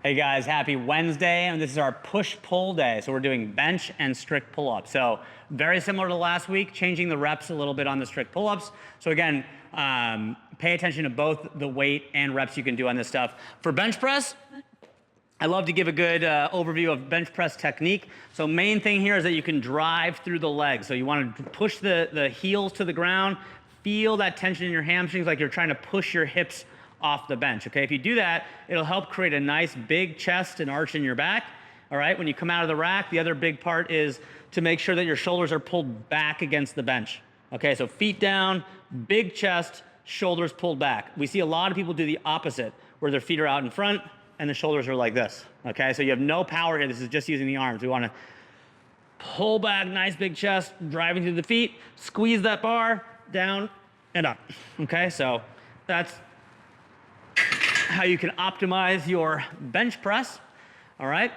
Hey guys, happy Wednesday, and this is our push-pull day. So we're doing bench and strict pull-ups. So very similar to last week, changing the reps a little bit on the strict pull-ups. So again, pay attention to both the weight and reps you can do on this stuff. For bench press, I love to give a good overview of bench press technique. So main thing here is that you can drive through the legs. So you want to push the heels to the ground, feel that tension in your hamstrings like you're trying to push your hips off the bench, okay? If you do that, it'll help create a nice big chest and arch in your back, all right? When you come out of the rack, the other big part is to make sure that your shoulders are pulled back against the bench, okay? So feet down, big chest, shoulders pulled back. We see a lot of people do the opposite, where their feet are out in front and the shoulders are like this, okay? So you have no power here. This is just using the arms. We wanna pull back, nice big chest, driving through the feet, squeeze that bar, down and up, okay? So that's how you can optimize your bench press, all right?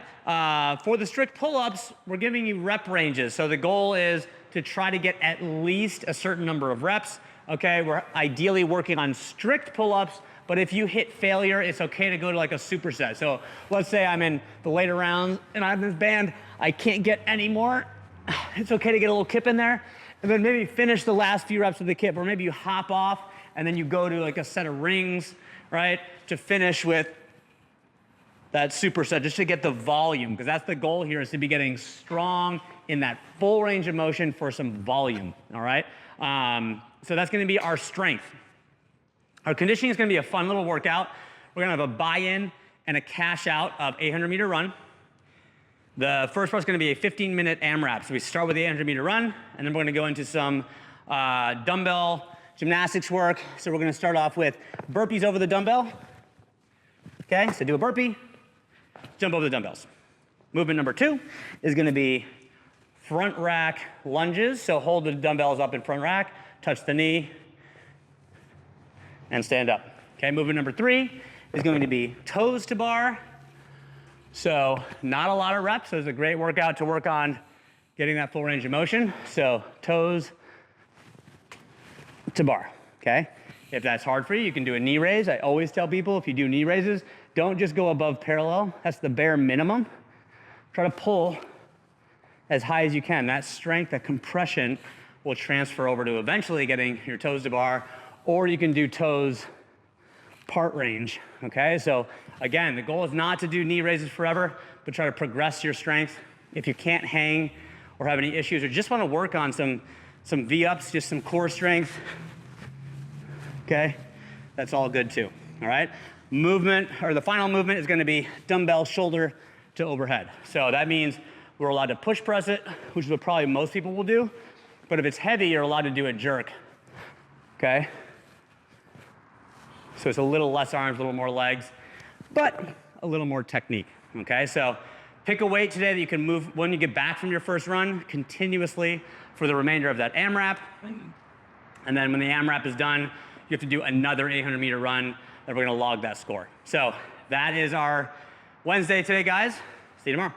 For the strict pull-ups, we're giving you rep ranges. So the goal is to try to get at least a certain number of reps, okay? We're ideally working on strict pull-ups, but if you hit failure, it's okay to go to like a superset. So let's say I'm in the later rounds and I have this band, I can't get any more. It's okay to get a little kip in there, and then maybe finish the last few reps with the kip, or maybe you hop off and then you go to like a set of rings, right? To finish with that superset, just to get the volume, because that's the goal here, is to be getting strong in that full range of motion for some volume, all right? So that's gonna be our strength. Our conditioning is gonna be a fun little workout. We're gonna have a buy-in and a cash out of 800-meter run. The first part's gonna be a 15-minute AMRAP. So we start with the 800-meter run, and then we're gonna go into some dumbbell gymnastics work. So we're gonna start off with burpees over the dumbbell. Okay, so do a burpee, jump over the dumbbells. Movement number 2 is gonna be front rack lunges. So hold the dumbbells up in front rack, touch the knee, and stand up. Okay, movement number 3 is going to be toes to bar. So not a lot of reps, so it's a great workout to work on getting that full range of motion. So toes to bar, okay? If that's hard for you, you can do a knee raise. I always tell people, if you do knee raises, don't just go above parallel. That's the bare minimum. Try to pull as high as you can. That strength, that compression will transfer over to eventually getting your toes to bar, or you can do toes part range, okay? So again, the goal is not to do knee raises forever, but try to progress your strength. If you can't hang or have any issues, or just wanna work on some V-ups, just some core strength, okay? That's all good too, all right? Movement, or the final movement is gonna be dumbbell shoulder to overhead. So that means we're allowed to push press it, which is what probably most people will do, but if it's heavy, you're allowed to do a jerk, okay? So it's a little less arms, a little more legs, but a little more technique, okay? So pick a weight today that you can move when you get back from your first run continuously for the remainder of that AMRAP. And then when the AMRAP is done, you have to do another 800-meter run, and we're gonna log that score. So that is our Wednesday today, guys. See you tomorrow.